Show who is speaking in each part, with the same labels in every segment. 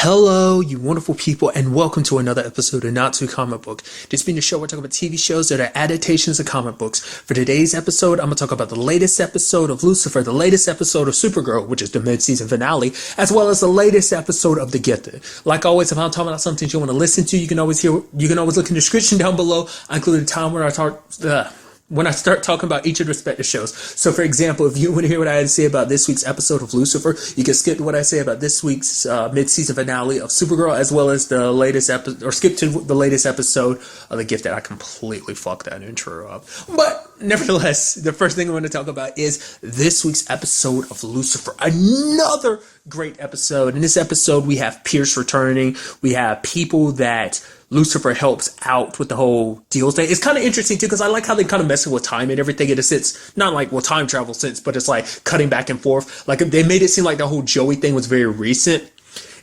Speaker 1: Hello, you wonderful people, and welcome to another episode of Not Too Comic Book. This being the show, we're talking about TV shows that are adaptations of comic books. For today's episode, I'm going to talk about the latest episode of Lucifer, the latest episode of Supergirl, which is the mid-season finale, as well as the latest episode of The Gifted. Like always, if I'm talking about something you want to listen to, you can always look in the description down below. I include a time when I start talking about each of the respective shows. So, for example, if you want to hear what I had to say about this week's episode of Lucifer, you can skip to what I say about this week's mid-season finale of Supergirl, as well as the latest episode, or skip to the latest episode of The Gifted. I completely fucked that intro up. But, nevertheless, the first thing I want to talk about is this week's episode of Lucifer. Another great episode. In this episode, we have Pierce returning. We have people that Lucifer helps out with the whole deals thing. It's kind of interesting too, because I like how they kind of messing with time and everything in a sense, not like time travel sense, but it's like cutting back and forth. Like they made it seem like the whole Joey thing was very recent.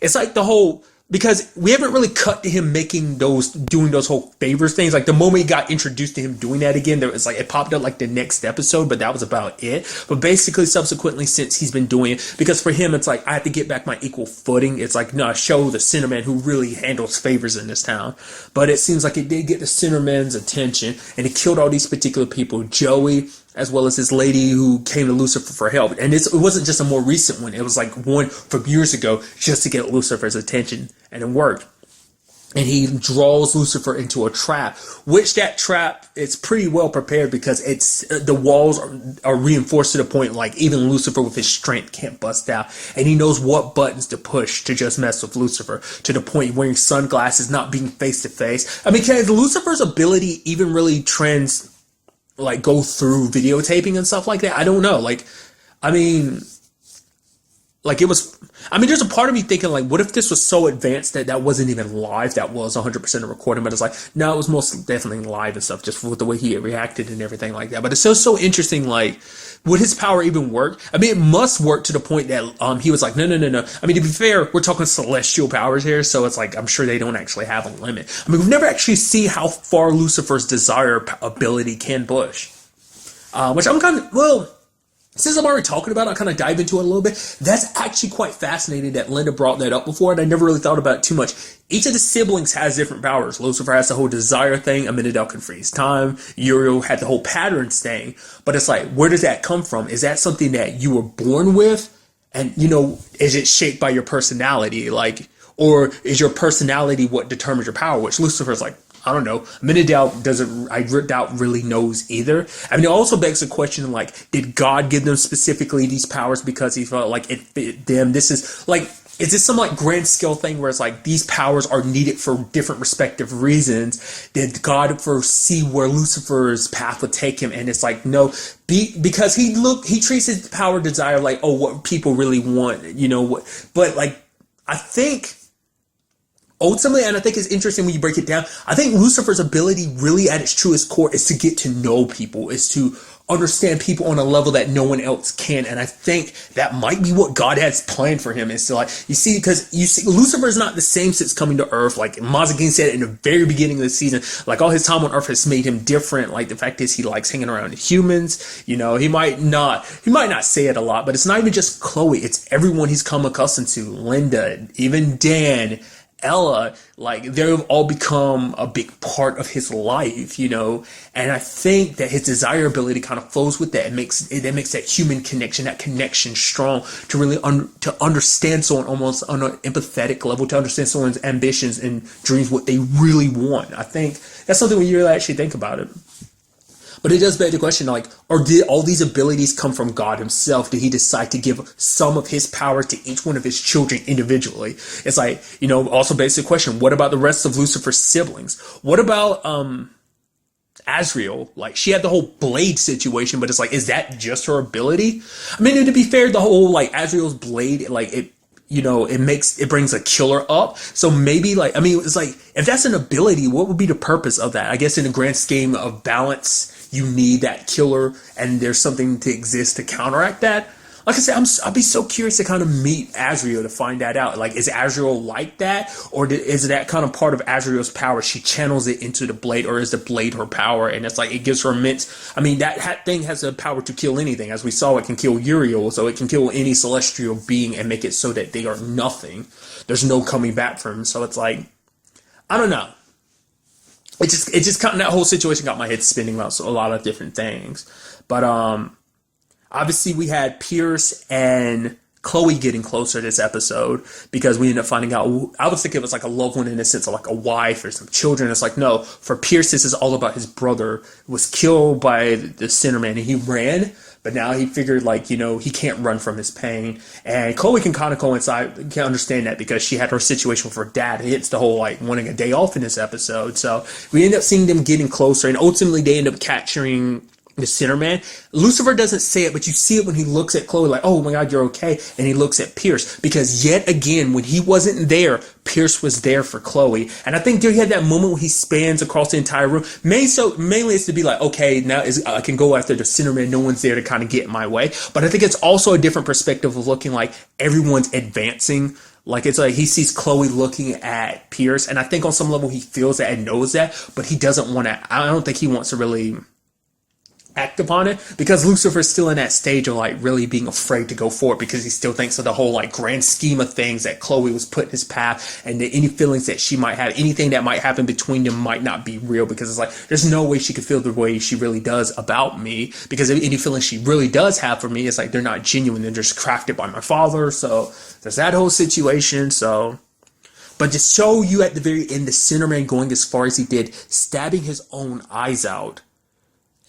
Speaker 1: It's like the whole, because we haven't really cut to him doing those whole favors things. Like the moment we got introduced to him doing that again, there was like, it popped up like the next episode, but that was about it. But basically subsequently since he's been doing it, because for him, it's like, I have to get back my equal footing. It's like, no, show the Sinnerman who really handles favors in this town. But it seems like it did get the Sinnerman's attention, and it killed all these particular people. Joey, as well as this lady who came to Lucifer for help. And it wasn't just a more recent one. It was like one from years ago just to get Lucifer's attention. And it worked. And he draws Lucifer into a trap, which that trap is pretty well prepared because the walls are reinforced to the point like even Lucifer with his strength can't bust out. And he knows what buttons to push to just mess with Lucifer, to the point wearing sunglasses, not being face to face. I mean, can Lucifer's ability even really go through videotaping and stuff like that? I don't know. There's a part of me thinking, like, what if this was so advanced that wasn't even live? That was 100% a recording, but it's like, no, it was most definitely live and stuff, just with the way he reacted and everything like that. But it's so interesting, like, would his power even work? I mean, it must work to the point that he was like, no. I mean, to be fair, we're talking celestial powers here, so it's like, I'm sure they don't actually have a limit. I mean, we've never actually seen how far Lucifer's desire ability can push. Which I'm since I'm already talking about it, I'll kind of dive into it a little bit. That's actually quite fascinating that Linda brought that up before, and I never really thought about it too much. Each of the siblings has different powers. Lucifer has the whole desire thing. Aminadel can freeze time. Uriel had the whole patterns thing. But it's like, where does that come from? Is that something that you were born with? And, is it shaped by your personality? Or is your personality what determines your power? Which Lucifer's like, I don't know. I doubt really knows either. I mean, it also begs the question, like, did God give them specifically these powers because he felt like it fit them? This is like, is this some like grand scale thing where it's like these powers are needed for different respective reasons? Did God foresee where Lucifer's path would take him? And it's like, no, because he treats his power desire like, oh, what people really want, but like, I think ultimately, and I think it's interesting when you break it down, I think Lucifer's ability really at its truest core is to get to know people, is to understand people on a level that no one else can. And I think that might be what God has planned for him, is to because Lucifer is not the same since coming to Earth. Like Mazagin said in the very beginning of the season, like all his time on Earth has made him different. Like the fact is he likes hanging around humans. He might not say it a lot, but it's not even just Chloe. It's everyone he's come accustomed to. Linda, even Dan, Ella, like they've all become a big part of his life, and I think that his desire ability kind of flows with that. It makes that human connection, that connection strong to really to understand someone almost on an empathetic level, to understand someone's ambitions and dreams, what they really want. I think that's something when you really actually think about it. But it does beg the question, like, or did all these abilities come from God himself? Did he decide to give some of his power to each one of his children individually? It's like, also begs the question, what about the rest of Lucifer's siblings? What about Azrael? Like, she had the whole blade situation, but it's like, is that just her ability? I mean, to be fair, the whole, like, Azrael's blade, like, it brings a killer up. So maybe it's like, if that's an ability, what would be the purpose of that? I guess in the grand scheme of balance, you need that killer and there's something to exist to counteract that. like I said, I'd be so curious to kind of meet Azrael to find that out. Like, is Azrael like that, or is that kind of part of Azrael's power? She channels it into the blade, or is the blade her power? And it's like it gives her immense. I mean, that thing has the power to kill anything, as we saw. It can kill Uriel, so it can kill any celestial being and make it so that they are nothing. There's no coming back from them. So it's like, I don't know. It just kind of, that whole situation got my head spinning about a lot of different things. But obviously we had Pierce and Chloe getting closer this episode, because we ended up finding out, I was thinking it was like a loved one in the sense of like a wife or some children. It's like, no, for Pierce, this is all about his brother who was killed by the Sinnerman, and he ran, but now he figured, like, you know, he can't run from his pain. And Chloe can kind of coincide, can understand that, because she had her situation with her dad. It hits the whole like wanting a day off in this episode. So we end up seeing them getting closer, and ultimately they end up capturing the Sinnerman. Lucifer doesn't say it, but you see it when he looks at Chloe like, oh my God, you're okay. And he looks at Pierce, because yet again, when he wasn't there, Pierce was there for Chloe. And I think he had that moment when he spans across the entire room. Mainly it's to be like, okay, now I can go after the Sinnerman. No one's there to kind of get in my way. But I think it's also a different perspective of looking like everyone's advancing. Like, it's like he sees Chloe looking at Pierce, and I think on some level he feels that and knows that, but he doesn't want to, I don't think he wants to really act upon it, because Lucifer's still in that stage of like really being afraid to go forward, because he still thinks of the whole like grand scheme of things that Chloe was put in his path, and that any feelings that she might have, anything that might happen between them might not be real, because it's like there's no way she could feel the way she really does about me, because any feelings she really does have for me, it's like they're not genuine, they're just crafted by my father. So there's that whole situation. So, but to show you at the very end the Sinnerman going as far as he did, stabbing his own eyes out,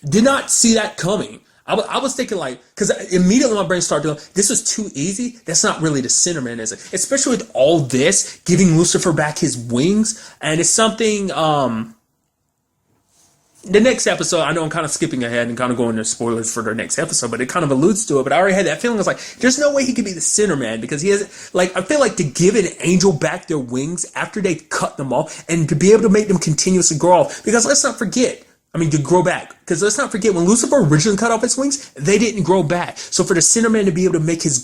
Speaker 1: did not see that coming. I was thinking like, because immediately my brain started doing, this was too easy. That's not really the Sinnerman, is it? Especially with all this, giving Lucifer back his wings. And it's something, the next episode, I know I'm kind of skipping ahead and kind of going into spoilers for the next episode, but it kind of alludes to it. But I already had that feeling. I was like, there's no way he could be the Sinnerman, because he has, like, I feel like to give an angel back their wings after they cut them off, and to be able to make them continuously grow off, because let's not forget, to grow back. Because let's not forget, when Lucifer originally cut off his wings, they didn't grow back. So for the Sinnerman to be able to make his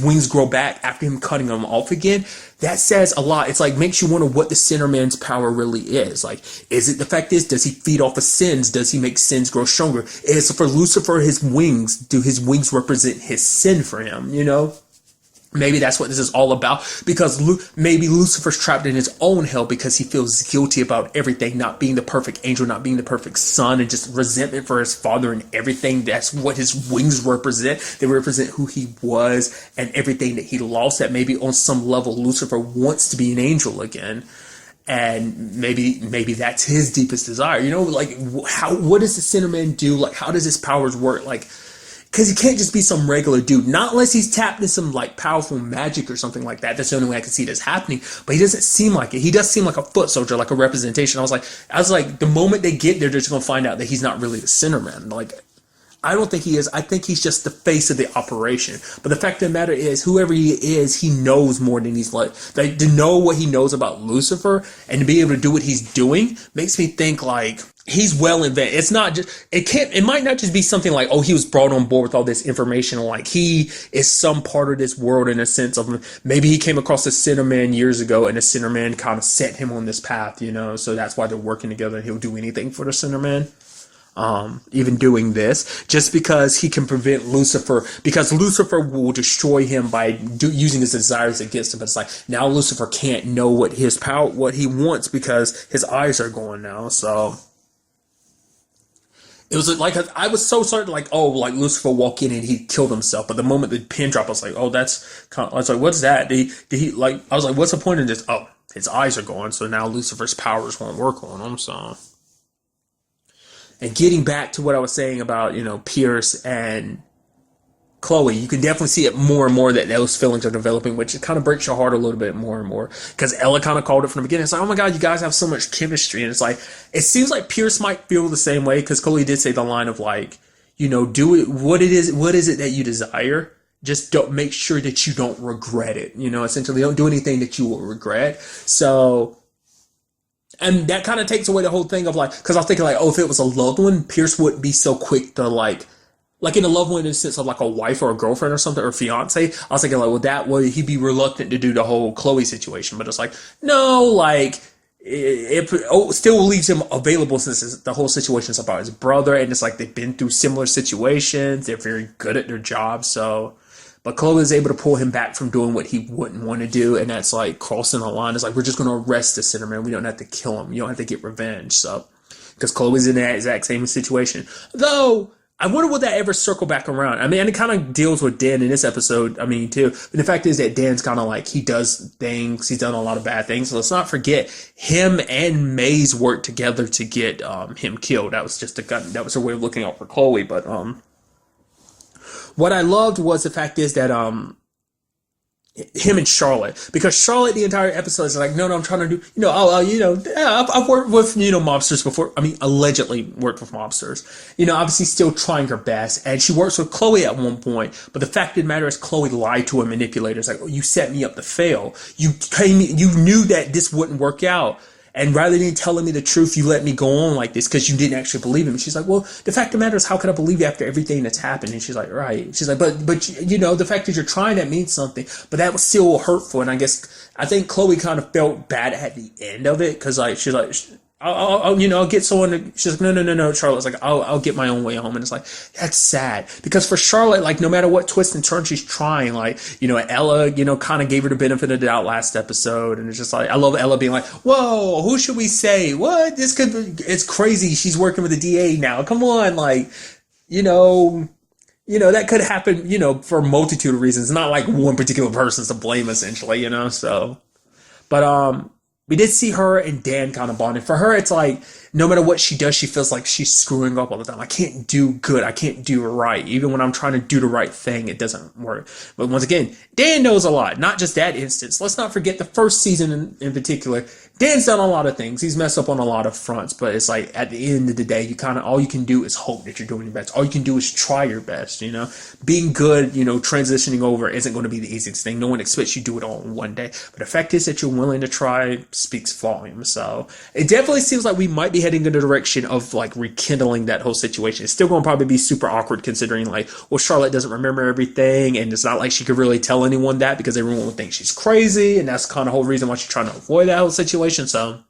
Speaker 1: wings grow back after him cutting them off again, that says a lot. It's like, makes you wonder what the Sinnerman's power really is. Like, is it the fact is, does he feed off of sins? Does he make sins grow stronger? Is for Lucifer, his wings, do his wings represent his sin for him, you know? Maybe that's what this is all about, because maybe Lucifer's trapped in his own hell because he feels guilty about everything, not being the perfect angel, not being the perfect son, and just resentment for his father and everything. That's what his wings represent. They represent who he was and everything that he lost, that maybe on some level Lucifer wants to be an angel again. And maybe that's his deepest desire. You know, like, what does the Sinnerman do? Like, how does his powers work? Like, because he can't just be some regular dude, not unless he's tapped into some like powerful magic or something like that. That's the only way I can see this happening. But he doesn't seem like it. He does seem like a foot soldier, like a representation. I was like, the moment they get there, they're just gonna find out that he's not really the Sinnerman. Like, I don't think he is. I think he's just the face of the operation. But the fact of the matter is, whoever he is, he knows more than he's like to know what he knows about Lucifer and to be able to do what he's doing makes me think like he's well invented. It's not just, it might not just be something like, oh, he was brought on board with all this information. Like, he is some part of this world in a sense of maybe he came across the Sinnerman years ago and the Sinnerman kind of set him on this path, you know, so that's why they're working together, and he'll do anything for the Sinnerman. Even doing this just because he can prevent Lucifer, because Lucifer will destroy him by using his desires against him. But it's like, now Lucifer can't know what his power, what he wants, because his eyes are going now. So it was like, I was so certain, like, oh, like Lucifer walk in and he killed himself. But the moment the pin dropped, I was like, oh, that's kind of, I was like, what's that? Did he like, I was like, what's the point of this? Oh, his eyes are going. So now Lucifer's powers won't work on him. So, and getting back to what I was saying about, you know, Pierce and Chloe, you can definitely see it more and more that those feelings are developing, which it kind of breaks your heart a little bit more and more. Because Ella kind of called it from the beginning. It's like, oh my God, you guys have so much chemistry. And it's like, it seems like Pierce might feel the same way, because Chloe did say the line of like, you know, do it, what is it that you desire? Just don't, make sure that you don't regret it. You know, essentially don't do anything that you will regret. So, and that kind of takes away the whole thing of like, because I was thinking like, oh, if it was a loved one, Pierce wouldn't be so quick to like like in a love one instance of like a wife or a girlfriend or something or fiance, I was thinking like, well, that would he'd be reluctant to do the whole Chloe situation, but it's like no, like it still leaves him available since the whole situation is about his brother, and it's like they've been through similar situations. They're very good at their job, so. But Chloe is able to pull him back from doing what he wouldn't want to do, and that's like crossing the line. It's like we're just going to arrest the Sinnerman. We don't have to kill him. You don't have to get revenge. So, because Chloe's in that exact same situation, though. I wonder will that ever circle back around. I mean, and it kind of deals with Dan in this episode, I mean, too. But the fact is that Dan's kind of like, he does things, he's done a lot of bad things. So let's not forget, him and Maze worked together to get him killed. That was just that was a way of looking out for Chloe. But what I loved was the fact is that him and Charlotte, because Charlotte the entire episode is like, no, I'm trying to do, I've worked with, mobsters before. I mean, allegedly worked with mobsters, obviously still trying her best. And she works with Chloe at one point, but the fact of the matter is Chloe lied to her manipulators. Like, oh, you set me up to fail. You knew that this wouldn't work out. And rather than telling me the truth, you let me go on like this because you didn't actually believe him. And she's like, well, the fact of the matter is, how could I believe you after everything that's happened? And she's like, right. She's like, but the fact that you're trying, that means something. But that was still hurtful. And I think Chloe kind of felt bad at the end of it because like she's like, I'll get someone to, she's like, no, Charlotte's like, I'll get my own way home. And it's like, that's sad because for Charlotte, like, no matter what twist and turn she's trying, like, Ella, kind of gave her the benefit of the doubt last episode. And it's just like, I love Ella being like, whoa, who should we say? What? It's crazy. She's working with the DA now. Come on. Like, that could happen, for a multitude of reasons, not like one particular person's to blame essentially, so, but, we did see her and Dan kind of bonding. For her, it's like, no matter what she does, she feels like she's screwing up all the time. I can't do good. I can't do right. Even when I'm trying to do the right thing, it doesn't work. But once again, Dan knows a lot. Not just that instance. Let's not forget the first season in particular. Dan's done a lot of things. He's messed up on a lot of fronts. But it's like, at the end of the day, all you can do is hope that you're doing your best. All you can do is try your best, Being good, transitioning over isn't going to be the easiest thing. No one expects you to do it all in one day. But the fact is that you're willing to try speaks volumes. So it definitely seems like we might be heading in the direction of like rekindling that whole situation. It's still going to probably be super awkward considering like, well, Charlotte doesn't remember everything, and it's not like she could really tell anyone that because everyone would think she's crazy, and that's kind of the whole reason why she's trying to avoid that whole situation. So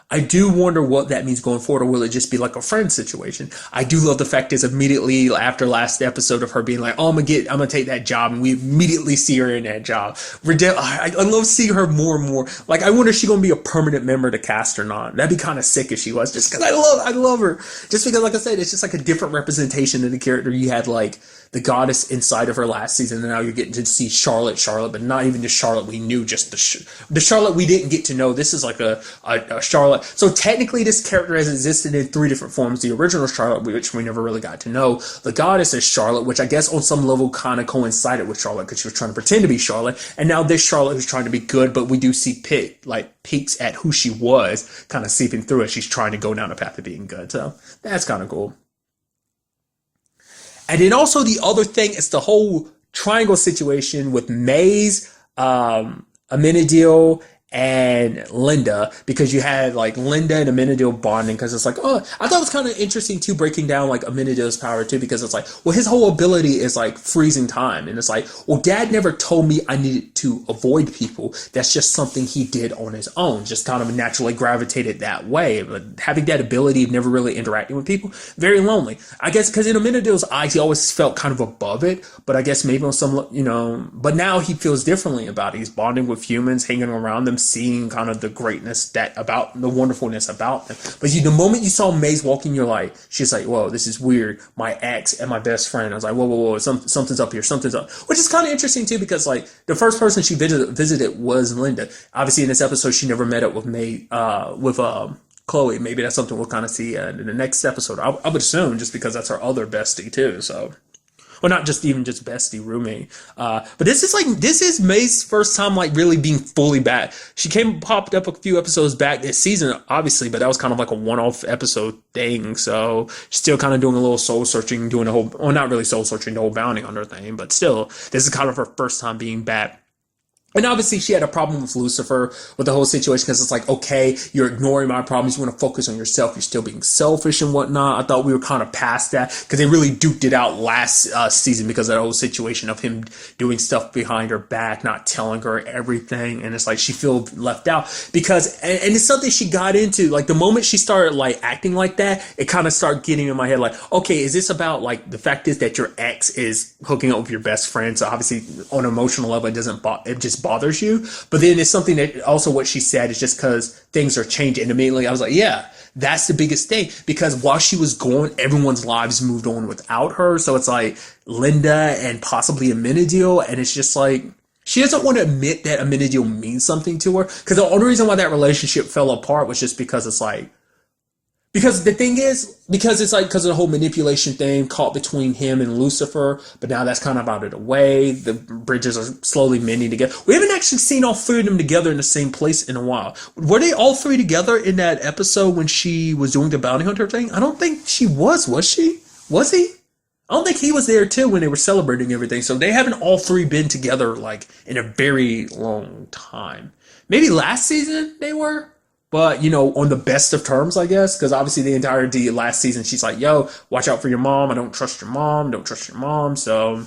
Speaker 1: I do wonder what that means going forward, or will it just be like a friend situation? I do love the fact is immediately after last episode of her being like, oh, I'm gonna take that job, and we immediately see her in that job. I love seeing her more and more. Like, I wonder if she's gonna be a permanent member of the cast or not. That'd be kind of sick if she was, just because I love her. Just because, like I said, it's just like a different representation of the character. You had like the goddess inside of her last season, and now you're getting to see Charlotte, but not even the Charlotte we knew, just the Charlotte we didn't get to know. This is like a Charlotte. So technically, this character has existed in 3 different forms. The original Charlotte, which we never really got to know. The goddess is Charlotte, which I guess on some level kind of coincided with Charlotte because she was trying to pretend to be Charlotte. And now this Charlotte who's trying to be good, but we do see peeks at who she was kind of seeping through as she's trying to go down the path of being good. So that's kind of cool. And then also the other thing is the whole triangle situation with Maze, Amenadiel, and Linda, because you had like Linda and Amenadiel bonding, because it's like, oh, I thought it was kind of interesting too, breaking down like Amenadiel's power too, because it's like, well, his whole ability is like freezing time, and it's like, well, Dad never told me I needed to avoid people. That's just something he did on his own, just kind of naturally gravitated that way. But having that ability of never really interacting with people, very lonely, I guess, because in Amenadiel's eyes, he always felt kind of above it, but I guess maybe on some, but now he feels differently about it. He's bonding with humans, hanging around them, seeing kind of the greatness about the wonderfulness about them. But the moment you saw Maze walking your life, she's like, whoa, this is weird. My ex and my best friend. I was like, whoa, something's up here. Something's up. Which is kind of interesting too, because like the first person she visited was Linda. Obviously in this episode, she never met up with Chloe. Maybe that's something we'll kind of see in the next episode. I would assume, just because that's her other bestie too. So. Well, not just bestie, roommate. But this is May's first time like really being fully back. She popped up a few episodes back this season, obviously, but that was kind of like a one-off episode thing. So she's still kind of doing a little soul searching, doing not really soul searching, the whole bounding on her thing, but still, this is kind of her first time being back. And obviously, she had a problem with Lucifer with the whole situation because it's like, okay, you're ignoring my problems. You want to focus on yourself. You're still being selfish and whatnot. I thought we were kind of past that because they really duked it out last season because of that whole situation of him doing stuff behind her back, not telling her everything. And it's like she feels left out because, and it's something she got into. Like the moment she started like acting like that, it kind of started getting in my head like, okay, is this about like the fact is that your ex is hooking up with your best friend? So obviously, on an emotional level, it just bothers you. But then it's something that also what she said is just because things are changing. And immediately I was like, yeah, that's the biggest thing. Because while she was gone, everyone's lives moved on without her. So it's like Linda and possibly Amenadiel. And it's just like, she doesn't want to admit that Amenadiel means something to her. Because the only reason why that relationship fell apart was just because it's like, because the thing is, because it's like, because of the whole manipulation thing caught between him and Lucifer, but now that's kind of out of the way. The bridges are slowly mending together. We haven't actually seen all three of them together in the same place in a while. Were they all three together in that episode when she was doing the bounty hunter thing? I don't think she was she? Was he? I don't think he was there too when they were celebrating everything. So they haven't all three been together like in a very long time. Maybe last season they were? But, you know, on the best of terms, I guess, because obviously the entire last season, she's like, yo, watch out for your mom. I don't trust your mom. Don't trust your mom. So,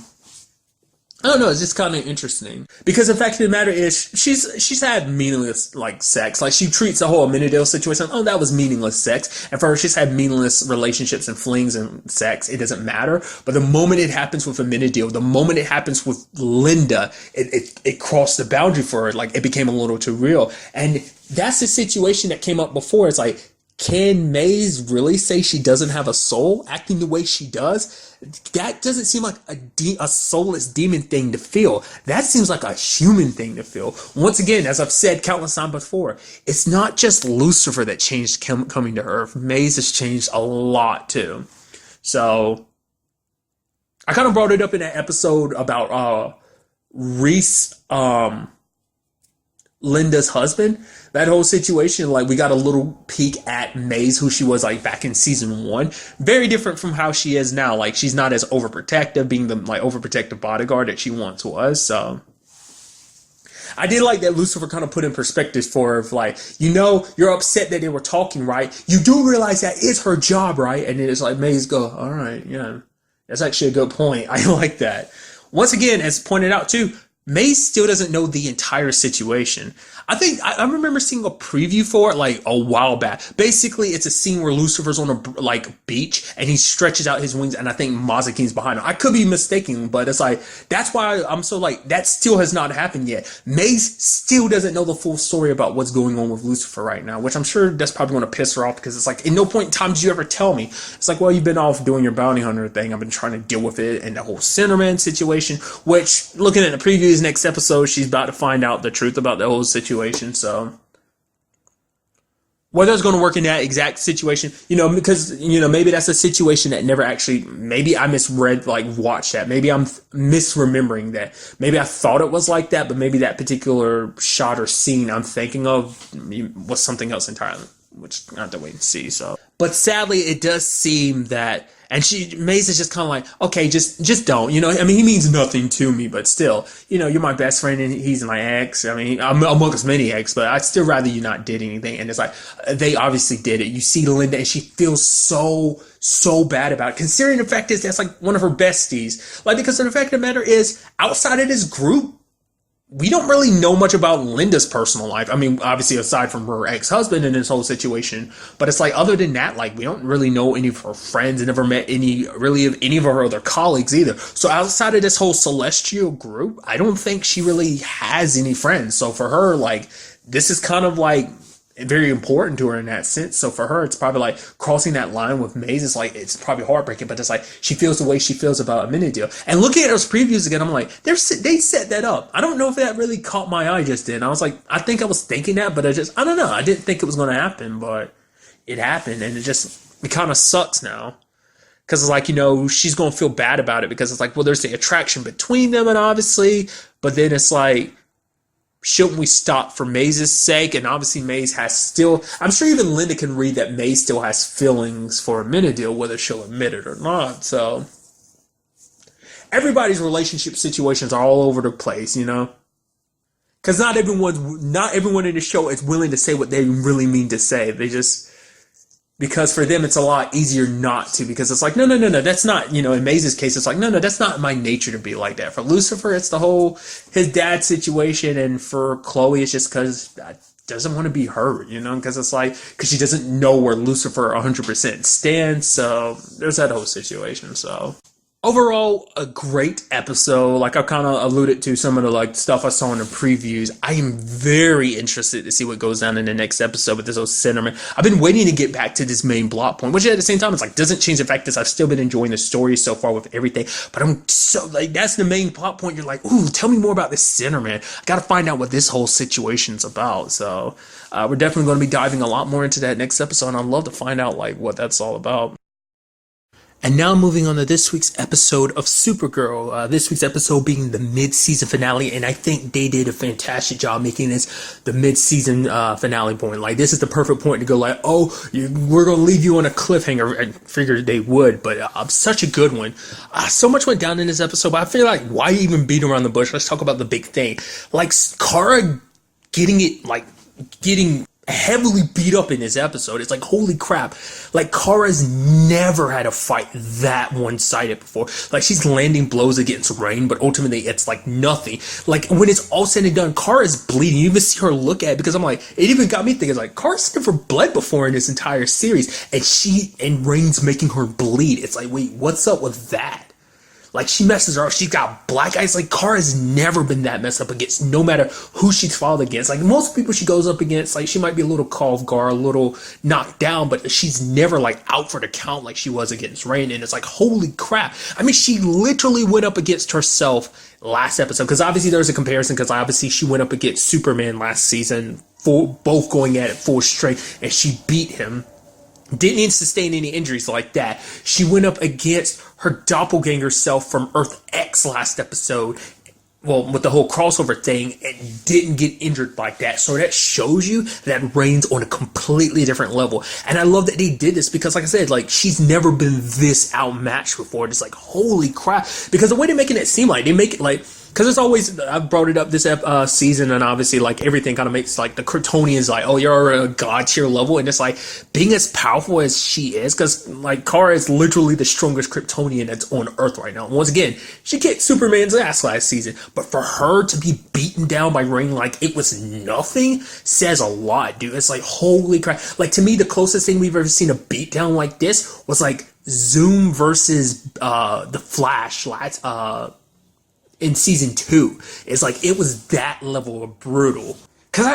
Speaker 1: I don't know. It's just kind of interesting. Because the fact of the matter is, she's had meaningless, like, sex. Like, she treats the whole Amenadiel situation, oh, that was meaningless sex. And for her, she's had meaningless relationships and flings and sex. It doesn't matter. But the moment it happens with Amenadiel, the moment it happens with Linda, it crossed the boundary for her. Like, it became a little too real. And that's the situation that came up before. It's like, can Maze really say she doesn't have a soul acting the way she does? That doesn't seem like a soulless demon thing to feel. That seems like a human thing to feel. Once again, as I've said countless times before, it's not just Lucifer that changed coming to Earth. Maze has changed a lot too. So, I kind of brought it up in that episode about Reese, Linda's husband. That whole situation, like we got a little peek at Maze, who she was like back in season 1. Very different from how she is now. Like she's not as overprotective, being the like overprotective bodyguard that she once was. So I did like that Lucifer kind of put in perspective for like, you know, you're upset that they were talking, right? You do realize that is her job, right? And then it's like Maze go, all right, yeah, that's actually a good point. I like that. Once again, as pointed out too, Maze still doesn't know the entire situation. I think I remember seeing a preview for it like a while back. Basically, it's a scene where Lucifer's on a like beach and he stretches out his wings, and I think Mazakin's behind him. I could be mistaken, but it's like that's why I'm so like that still has not happened yet. Maze still doesn't know the full story about what's going on with Lucifer right now, which I'm sure that's probably going to piss her off because it's like, in no point in time did you ever tell me. It's like, well, you've been off doing your bounty hunter thing. I've been trying to deal with it and the whole Sinnerman situation, which looking at the previews next episode, she's about to find out the truth about the whole situation. So whether it's going to work in that exact situation, you know, because, you know, maybe that's a situation that never actually, maybe I misread, like, watched that. Maybe I'm misremembering that. Maybe I thought it was like that, but maybe that particular shot or scene I'm thinking of was something else entirely, which I have to wait and see. So, but sadly, it does seem that, and Maze is just kind of like, okay, just don't, you know, I mean, he means nothing to me, but still, you know, you're my best friend and he's my ex. I mean, I'm amongst many ex, but I'd still rather you not did anything. And it's like, they obviously did it. You see Linda and she feels so bad about it, considering the fact is that's like one of her besties. Like, because the fact of the matter is, outside of this group, we don't really know much about Linda's personal life. I mean, obviously, aside from her ex-husband and this whole situation, but it's like, other than that, like, we don't really know any of her friends and never met any of her other colleagues either. So outside of this whole celestial group, I don't think she really has any friends. So for her, like, this is kind of like very important to her in that sense. So for her, it's probably like crossing that line with Maze is like, it's probably heartbreaking, but it's like she feels the way she feels about Amenadiel. And looking at those previews again, I'm like, they set that up. I don't know if that really caught my eye just then. I was like, I think I was thinking that, but I don't know. I didn't think it was going to happen, but it happened, and it kind of sucks now. Because it's like, you know, she's going to feel bad about it because it's like, well, there's the attraction between them, and obviously, but then it's like, shouldn't we stop for Maze's sake? And obviously Maze has still, I'm sure even Linda can read that Maze still has feelings for Amenadiel, whether she'll admit it or not. So everybody's relationship situations are all over the place, you know? Because not everyone in the show is willing to say what they really mean to say. They just, because for them it's a lot easier not to, because it's like, no, that's not, in Maze's case, it's like, no, that's not my nature to be like that. For Lucifer, it's the whole, his dad situation, and for Chloe, it's just because doesn't want to be hurt, because it's like, because she doesn't know where Lucifer 100% stands, so there's that whole situation, so. Overall, a great episode. Like I kind of alluded to some of the stuff I saw in the previews. I am very interested to see what goes down in the next episode with this old Sinnerman. I've been waiting to get back to this main plot point, which at the same time, it's doesn't change the fact that I've still been enjoying the story so far with everything. But I'm so that's the main plot point. You're like, ooh, tell me more about this Sinnerman. I got to find out what this whole situation's about. So we're definitely going to be diving a lot more into that next episode, and I'd love to find out what that's all about. And now moving on to this week's episode of Supergirl. This week's episode being the mid-season finale, and I think they did a fantastic job making this the mid-season finale point. This is the perfect point to go we're going to leave you on a cliffhanger. I figured they would, but such a good one. So much went down in this episode, but I feel like why even beat around the bush? Let's talk about the big thing. Kara getting heavily beat up in this episode. It's holy crap. Kara's never had a fight that one-sided before. She's landing blows against Rain, but ultimately it's nothing. When it's all said and done, Kara's bleeding. You even see her look at it, because it even got me thinking, Kara's never bled before in this entire series, and Rain's making her bleed. It's wait, what's up with that? She messes her up. She's got black eyes. Kara's never been that messed up against, no matter who she's fought against. Most people she goes up against, she might be a little caught off guard, a little knocked down, but she's never, out for the count like she was against Rain. And it's holy crap. She literally went up against herself last episode, because obviously there's a comparison, because obviously she went up against Superman last season, both going at it full strength, and she beat him. Didn't even sustain any injuries like that. She went up against her doppelganger self from Earth X last episode, with the whole crossover thing, and didn't get injured like that. So that shows you that Rain's on a completely different level. And I love that they did this, because like I said, she's never been this outmatched before. It's holy crap. Because the way they're making it seem they make it because it's always, I've brought it up this season, and obviously everything kind of makes the Kryptonians oh, you're a god tier level, and it's being as powerful as she is, because Kara is literally the strongest Kryptonian that's on Earth right now. And once again, she kicked Superman's ass last season, but for her to be beaten down by Rain it was nothing says a lot, dude. It's holy crap. To me, the closest thing we've ever seen a beatdown like this was Zoom versus the Flash in season 2. It's it was that level of brutal. Because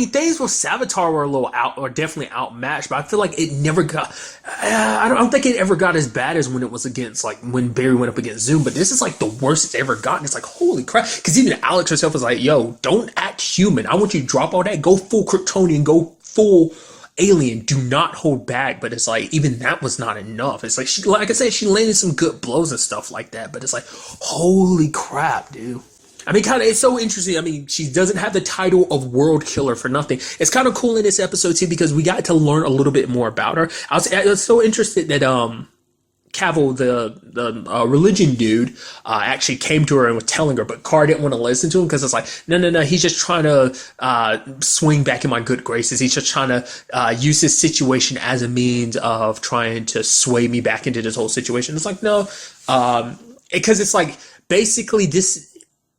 Speaker 1: things with Savitar were a little definitely outmatched, but I feel it never got, I don't think it ever got as bad as when it was against, when Barry went up against Zoom, but this is the worst it's ever gotten. It's holy crap. Because even Alex herself was yo, don't act human. I want you to drop all that, go full Kryptonian, go full alien, do not hold back. But it's even that was not enough. It's she, like I said, she landed some good blows and stuff like that, but it's holy crap, dude. It's so interesting. She doesn't have the title of World Killer for nothing. It's kind of cool in this episode too, because we got to learn a little bit more about her. I was so interested that Cavill, the religion dude, actually came to her and was telling her, but Kara didn't want to listen to him, because it's no, he's just trying to swing back in my good graces. He's just trying to use this situation as a means of trying to sway me back into this whole situation. It's no, because it's basically this,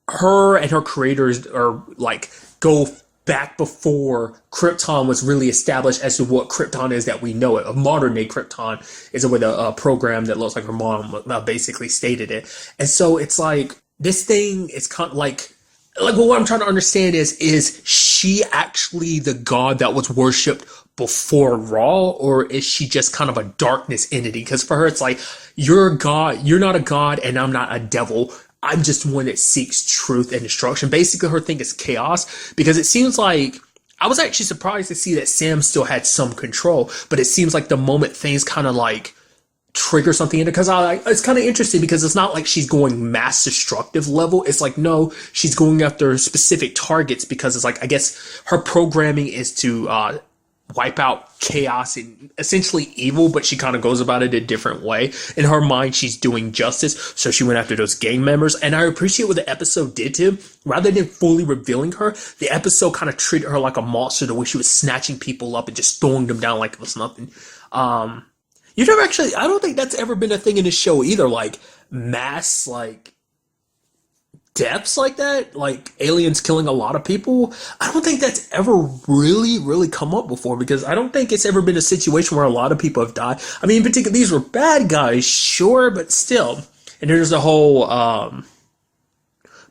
Speaker 1: her and her creators are go back before Krypton was really established as to what Krypton is that we know it. A modern day Krypton is with a program that looks like her mom basically stated it. And so it's this thing is kind of what I'm trying to understand is she actually the god that was worshipped before Raw, or is she just kind of a darkness entity? Because for her, it's you're a god, you're not a god, and I'm not a devil. I'm just one that seeks truth and destruction. Basically, her thing is chaos, because it seems I was actually surprised to see that Sam still had some control, but it seems the moment things kind of trigger something in it, because it's kind of interesting, because it's not she's going mass destructive level. It's no, she's going after specific targets, because it's I guess her programming is to wipe out chaos and essentially evil, but she kind of goes about it a different way. In her mind, she's doing justice, so she went after those gang members. And I appreciate what the episode did to him. Rather than fully revealing her, the episode kind of treated her like a monster, the way she was snatching people up and just throwing them down like it was nothing. You never actually, I don't think that's ever been a thing in this show either, like mass, like deaths like that, like aliens killing a lot of people. I don't think that's ever really come up before, because I don't think it's ever been a situation where a lot of people have died. I mean, in particular, these were bad guys, sure, but still. And there's a whole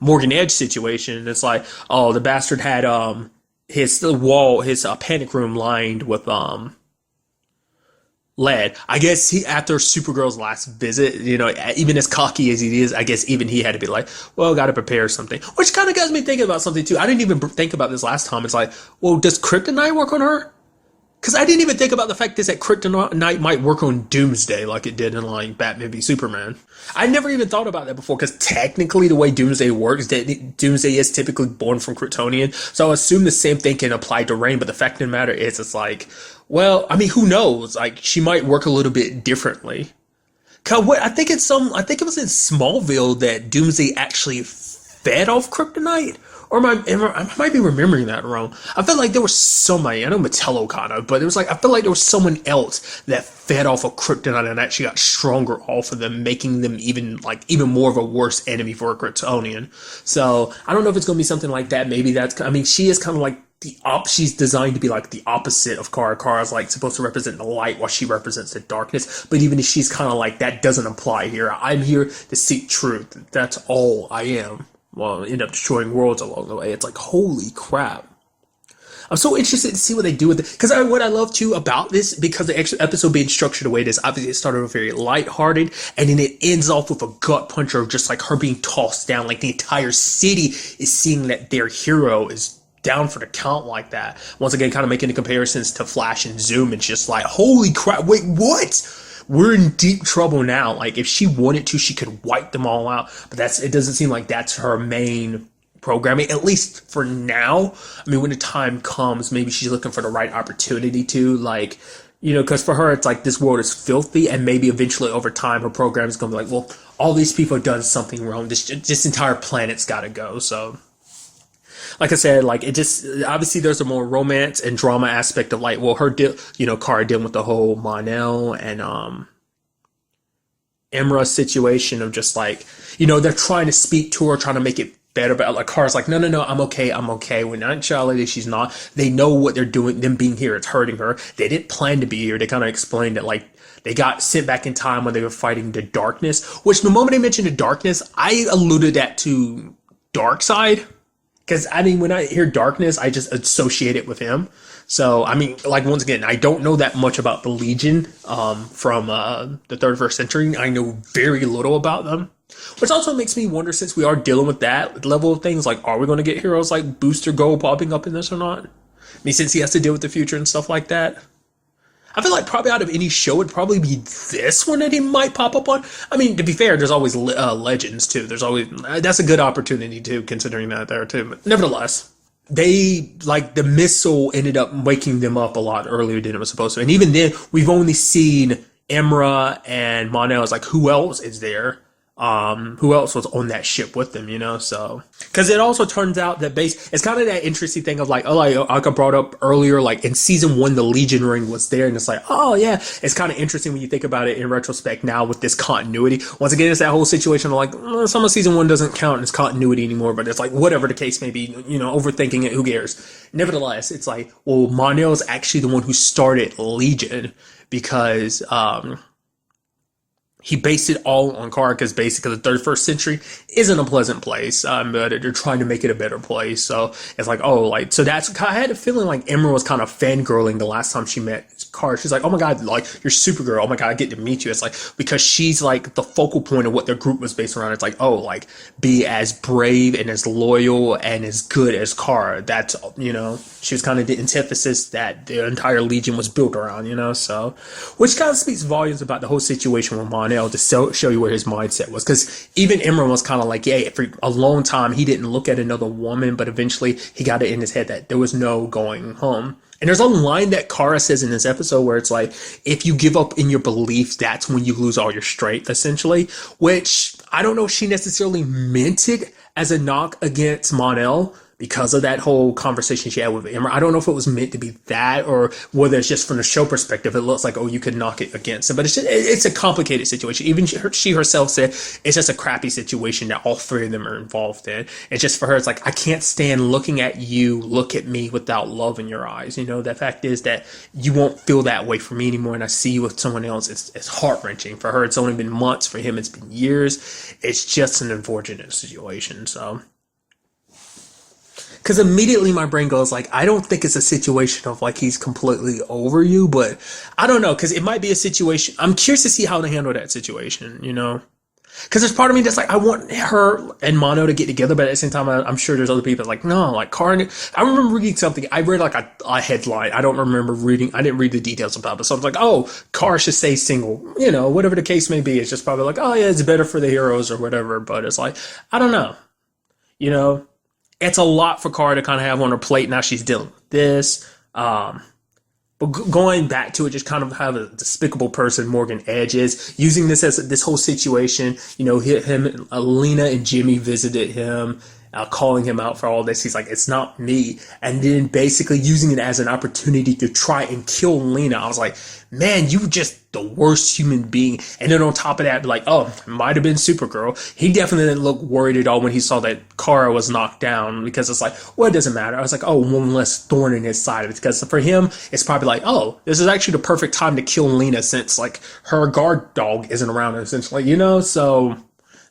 Speaker 1: Morgan Edge situation, and it's like, oh, the bastard had his panic room lined with lead. I guess after Supergirl's last visit, even as cocky as he is, I guess even he had to be like, well, got to prepare something. Which kind of got me thinking about something too. I didn't even think about this last time. It's like, well, does kryptonite work on her? Because I didn't even think about the fact that kryptonite might work on Doomsday like it did in like Batman v Superman. I never even thought about that before, because technically the way Doomsday works, Doomsday is typically born from Kryptonian. So I assume the same thing can apply to Reign, but the fact of the matter is, it's like, well, I mean, who knows? Like, she might work a little bit differently. I think it was in Smallville that Doomsday actually fed off kryptonite. Or I might be remembering that wrong. I felt like there was somebody, I know Metello kind of, but it was like, I felt like there was someone else that fed off of kryptonite and actually got stronger off of them, making them even more of a worse enemy for a Kryptonian. So I don't know if it's going to be something like that. Maybe she is kind of like she's designed to be like the opposite of Kara. Kara's like supposed to represent the light while she represents the darkness. But even if she's kind of like, that doesn't apply here. I'm here to seek truth. That's all I am. Well, end up destroying worlds along the way. It's like, holy crap. I'm so interested to see what they do with it. Because what I love too about this, because the episode being structured the way it is, obviously it started off very lighthearted, and then it ends off with a gut puncher of just like her being tossed down. Like the entire city is seeing that their hero is down for the count like that. Once again, kind of making the comparisons to Flash and Zoom. It's just like, holy crap, wait, what? We're in deep trouble now. Like, if she wanted to, she could wipe them all out. But it doesn't seem like that's her main programming, at least for now. I mean, when the time comes, maybe she's looking for the right opportunity to, like, because for her, it's like, this world is filthy, and maybe eventually over time, her program is going to be like, well, all these people have done something wrong. This entire planet's got to go. So, like I said, like, it just, obviously there's a more romance and drama aspect of like, well, Kara dealing with the whole Mon-El and Imra situation of just like, they're trying to speak to her, trying to make it better, but like Kara's like, no, I'm okay. When in actuality, she's not. They know what they're doing, them being here, it's hurting her. They didn't plan to be here. They kind of explained that, like, they got sent back in time when they were fighting the darkness, which the moment they mentioned the darkness, I alluded that to Darkseid. Because, I mean, when I hear darkness, I just associate it with him. So, I mean, like, once again, I don't know that much about the Legion from the 31st century. I know very little about them. Which also makes me wonder, since we are dealing with that level of things, like, are we going to get heroes like Booster Gold popping up in this or not? I mean, since he has to deal with the future and stuff like that. I feel like probably out of any show, it'd probably be this one that he might pop up on. I mean, to be fair, there's always Legends, too. There's always, that's a good opportunity, too, considering that there, too. But nevertheless, the missile ended up waking them up a lot earlier than it was supposed to. And even then, we've only seen Imra and Mon-El. It's like, who else is there? Who else was on that ship with them, so, because it also turns out that it's kind of that interesting thing of like, I brought up earlier, like in season 1, the Legion ring was there, and it's like, oh yeah, it's kind of interesting when you think about it in retrospect now with this continuity. Once again, it's that whole situation of like, some of season 1 doesn't count as continuity anymore, but it's like, whatever the case may be, overthinking it, who cares? Nevertheless, it's like, well, Mon-El is actually the one who started Legion, because, he based it all on Kara, because basically the 31st century isn't a pleasant place, but they're trying to make it a better place. So it's like, so I had a feeling like Emerald was kind of fangirling the last time she met Kara. She's like, oh my God, like, you're Supergirl. Oh my God, I get to meet you. It's like, because she's like the focal point of what their group was based around. It's like, like, be as brave and as loyal and as good as Kara. That's, she was kind of the antithesis that the entire Legion was built around, so, which kind of speaks volumes about the whole situation with Mon-El, to show you where his mindset was. Because even Imran was kind of like, yeah, for a long time he didn't look at another woman, but eventually he got it in his head that there was no going home. And there's a line that Kara says in this episode where it's like, if you give up in your beliefs, that's when you lose all your strength, essentially. Which I don't know if she necessarily meant it as a knock against Mon-El, because of that whole conversation she had with Emma. I don't know if it was meant to be that, or whether it's just from the show perspective, it looks like, oh, you could knock it against him. But it's a complicated situation. Even she herself said it's just a crappy situation that all three of them are involved in. It's just for her, it's like, I can't stand looking at you, look at me without love in your eyes. You know, the fact is that you won't feel that way for me anymore, and I see you with someone else. It's heart-wrenching. For her, it's only been months. For him, it's been years. It's just an unfortunate situation, so... Because immediately my brain goes like, I don't think it's a situation of like he's completely over you, but I don't know, because it might be a situation. I'm curious to see how to handle that situation, you know? Because there's part of me that's like, I want her and Mono to get together, but at the same time, I'm sure there's other people like, no, like Karen. I remember reading something. I read like a headline. I don't remember reading. I didn't read the details about it. So I was like, oh, Kara should stay single. You know, whatever the case may be. It's just probably like, oh yeah, it's better for the heroes or whatever. But it's like, I don't know. You know? It's a lot for Kara to kind of have on her plate. Now she's dealing with this. But going back to it, just kind of have a despicable person Morgan Edge is, using this as this whole situation. You know, him, Lena and Jimmy visited him, calling him out for all this. He's like, it's not me. And then basically using it as an opportunity to try and kill Lena. I was like, man, you were just the worst human being. And then on top of that, be like, oh, it might have been Supergirl. He definitely didn't look worried at all when he saw that Kara was knocked down, because it's like, well, it doesn't matter. I was like, oh, one less thorn in his side. Because for him, it's probably like, oh, this is actually the perfect time to kill Lena, since like her guard dog isn't around, essentially, you know? So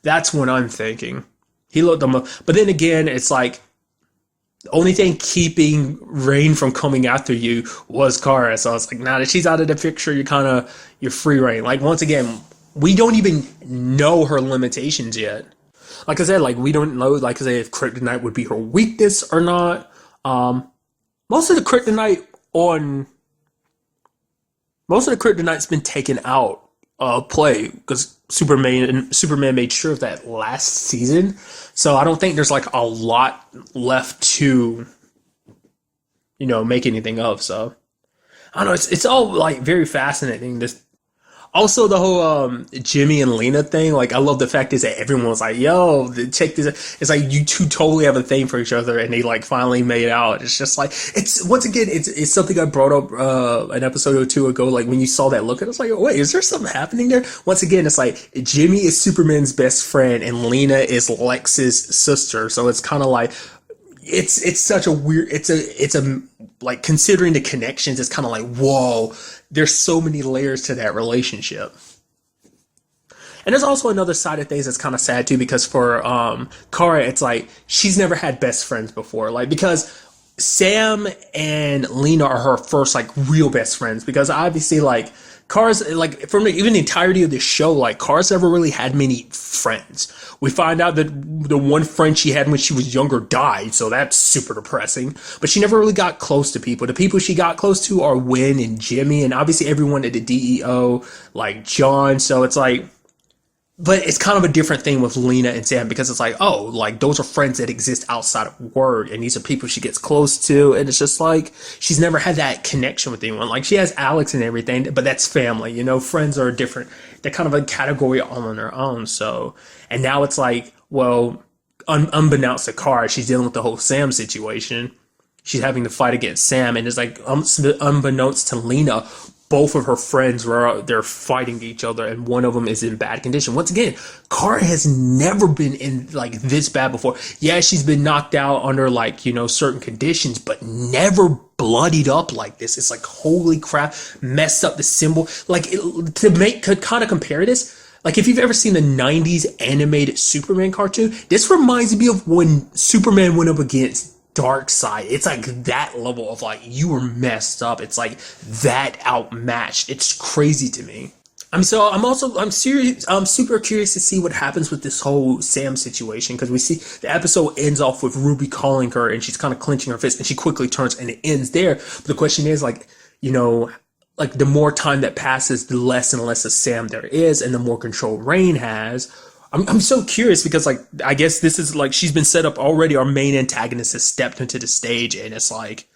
Speaker 1: that's what I'm thinking. He looked them up. But then again, it's like, the only thing keeping Rain from coming after you was Kara. So it's like, now that she's out of the picture, you're free reign. Like, once again, we don't even know her limitations yet. Like I said, like, we don't know, like I said, if kryptonite would be her weakness or not. Most of the kryptonite's been taken out of play, because Superman made sure of that last season. So I don't think there's like a lot left to, you know, make anything of. So I don't know. It's all like very fascinating. Also, the whole Jimmy and Lena thing, like, I love the fact is that everyone was like, yo, check this. It's like, you two totally have a thing for each other, and they like finally made out. It's just like, once again, it's something I brought up an episode or two ago, like when you saw that look, and I was like, wait, is there something happening there? Once again, it's like, Jimmy is Superman's best friend, and Lena is Lex's sister, so it's kind of like, it's such a weird, it's a like, considering the connections, it's kind of like, whoa, there's so many layers to that relationship. And there's also another side of things that's kind of sad too, because for Kara, it's like, she's never had best friends before, like, because Sam and Lena are her first like real best friends, because obviously like Kara's like, from even the entirety of the show, like, Kara's never really had many friends. We find out that the one friend she had when she was younger died, so that's super depressing. But she never really got close to people. The people she got close to are Win and Jimmy, and obviously everyone at the DEO, like John. So it's like, but it's kind of a different thing with Lena and Sam, because it's like, oh, like, those are friends that exist outside of work, and these are people she gets close to, and it's just like, she's never had that connection with anyone. Like, she has Alex and everything, but that's family, you know? Friends are different. They're kind of a category all on their own, so. And now it's like, well, unbeknownst to Kara, she's dealing with the whole Sam situation. She's having to fight against Sam, and it's like, unbeknownst to Lena, both of her friends were out there fighting each other, and one of them is in bad condition. Once again, Kara has never been in like this bad before. Yeah, she's been knocked out under like, you know, certain conditions, but never bloodied up like this. It's like, holy crap, messed up the symbol. Like, could kind of compare this. Like, if you've ever seen the 90s animated Superman cartoon, this reminds me of when Superman went up against Darkseid. It's like that level of like, you were messed up. It's like that outmatched. It's crazy to me. I'm serious. I'm super curious to see what happens with this whole Sam situation, because we see the episode ends off with Ruby calling her, and she's kind of clenching her fist, and she quickly turns, and it ends there. But the question is, like, you know, like, the more time that passes, the less and less of Sam there is, and the more control Rain has. I'm so curious, because like, I guess this is like, she's been set up already. Our main antagonist has stepped into the stage, and it's like,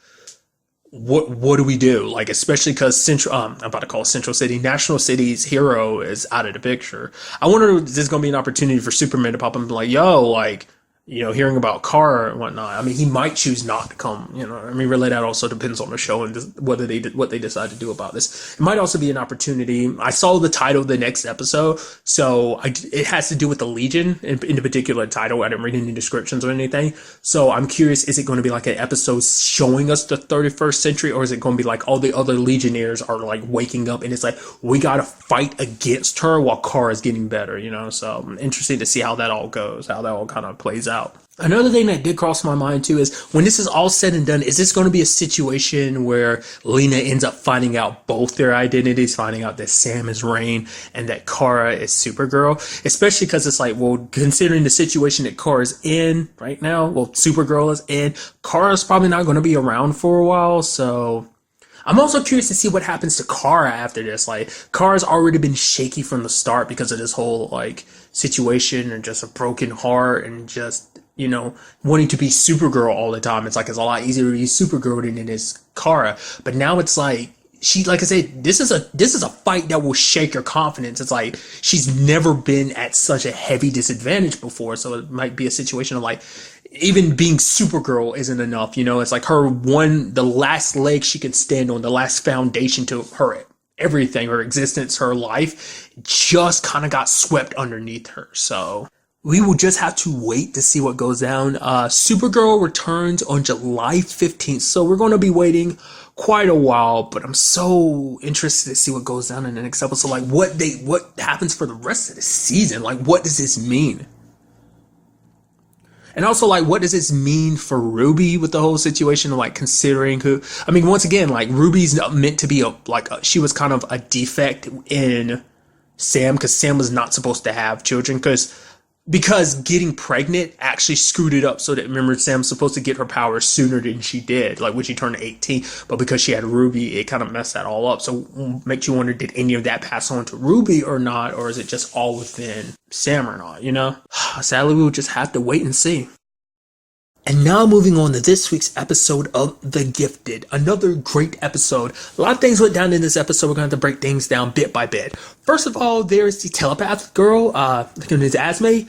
Speaker 1: what do we do? Like, especially because I'm about to call Central City, National City's hero is out of the picture. I wonder if there's going to be an opportunity for Superman to pop up and be like, yo, like, hearing about Kara and whatnot. I mean, he might choose not to come. I mean, really, that also depends on the show and whether what they decide to do about this. It might also be an opportunity. I saw the title of the next episode, so it has to do with the Legion in the particular title. I didn't read any descriptions or anything, so I'm curious: is it going to be like an episode showing us the 31st century, or is it going to be like all the other Legionnaires are like waking up and it's like we got to fight against her while Kara's getting better? So I'm interested to see how that all goes, how that all kind of plays out. Another thing that did cross my mind too is when this is all said and done, is this going to be a situation where Lena ends up finding out both their identities, finding out that Sam is Rain and that Kara is Supergirl? Especially because it's like, well, considering the situation that Kara's in right now, well, Supergirl is in, Kara's probably not going to be around for a while, so I'm also curious to see what happens to Kara after this. Like, Kara's already been shaky from the start because of this whole, like, situation and just a broken heart and just, wanting to be Supergirl all the time. It's like, it's a lot easier to be Supergirl than it is Kara. But now it's like, like I said, this is a fight that will shake her confidence. It's like, she's never been at such a heavy disadvantage before. So it might be a situation of like, even being Supergirl isn't enough. It's like the last leg she can stand on, the last foundation to her everything, her existence, her life, just kind of got swept underneath her. So we will just have to wait to see what goes down. Supergirl returns on July 15th, so we're going to be waiting quite a while, but I'm so interested to see what goes down in the next episode. Like, what happens for the rest of the season? Like, what does this mean? And also, like, what does this mean for Ruby with the whole situation of, like, considering who... I mean, once again, like, Ruby's meant to be, she was kind of a defect in Sam, because Sam was not supposed to have children, because getting pregnant actually screwed it up. So that, remember, Sam's supposed to get her powers sooner than she did, like when she turned 18. But because she had Ruby, it kind of messed that all up. So makes you wonder, did any of that pass on to Ruby or not? Or is it just all within Sam or not, Sadly, we'll just have to wait and see. And now moving on to this week's episode of The Gifted. Another great episode. A lot of things went down in this episode. We're going to have to break things down bit by bit. First of all, there's the telepath girl, her name is Asme.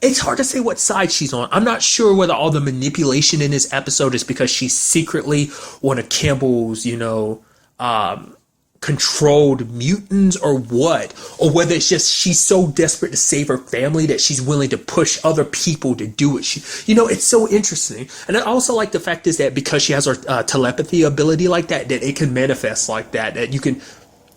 Speaker 1: It's hard to say what side she's on. I'm not sure whether all the manipulation in this episode is because she's secretly one of Campbell's, controlled mutants or what, or whether it's just she's so desperate to save her family that she's willing to push other people to do it. It's so interesting. And I also like the fact is that because she has her telepathy ability like that it can manifest like that you can,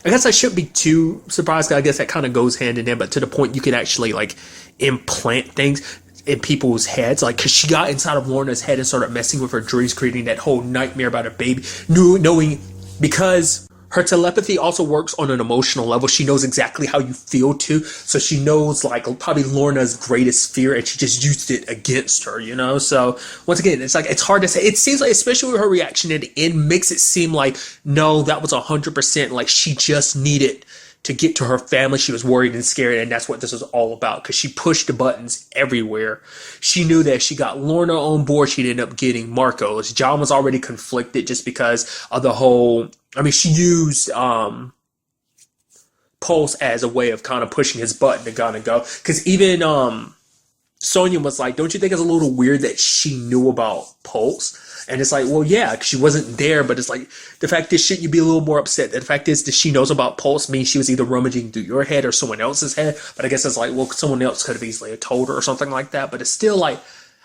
Speaker 1: I guess I shouldn't be too surprised, I guess that kind of goes hand in hand, but to the point you can actually like implant things in people's heads, like, because she got inside of Lorna's head and started messing with her dreams, creating that whole nightmare about a baby, knowing, because her telepathy also works on an emotional level. She knows exactly how you feel too. So she knows like probably Lorna's greatest fear, and she just used it against her, So once again, it's like, it's hard to say. It seems like, especially with her reaction at the end, makes it seem like, no, that was 100% like she just needed to get to her family. She was worried and scared, and that's what this was all about, because she pushed the buttons everywhere. She knew that if she got Lorna on board, she'd end up getting Marcos. John was already conflicted just because of the whole... I mean, she used Pulse as a way of kind of pushing his button to kind of go. Because even Sonya was like, don't you think it's a little weird that she knew about Pulse? And it's like, well, yeah, because she wasn't there, but it's like, the fact is, shouldn't you be a little more upset? The fact is that she knows about Pulse means she was either rummaging through your head or someone else's head. But I guess it's like, well, someone else could have easily told her or something like that. But it's still like,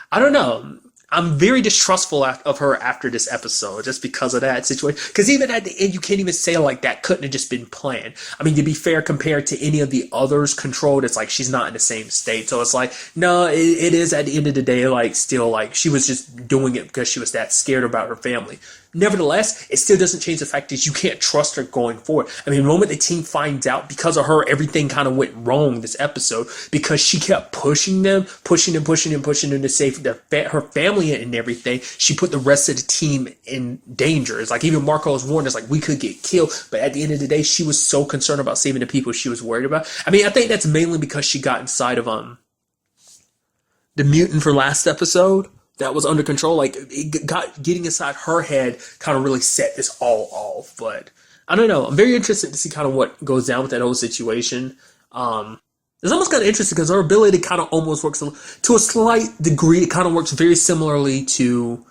Speaker 1: I don't know. I'm very distrustful of her after this episode just because of that situation. Because even at the end, you can't even say like that couldn't have just been planned. I mean, to be fair, compared to any of the others controlled, it's like she's not in the same state. So it's like, no, it is at the end of the day, like still like she was just doing it because she was that scared about her family. Nevertheless, it still doesn't change the fact that you can't trust her going forward. I mean, the moment the team finds out, because of her, everything kind of went wrong this episode, because she kept pushing them to save her family and everything. She put the rest of the team in danger. It's like even Marco's warned us, like, we could get killed. But at the end of the day, she was so concerned about saving the people she was worried about. I mean, I think that's mainly because she got inside of the mutant for last episode. that was under control. Like getting inside her head kind of really set this all off. But I don't know. I'm very interested to see kind of what goes down with that whole situation. It's almost kind of interesting because her ability kind of almost works to a slight degree. It kind of works very similarly to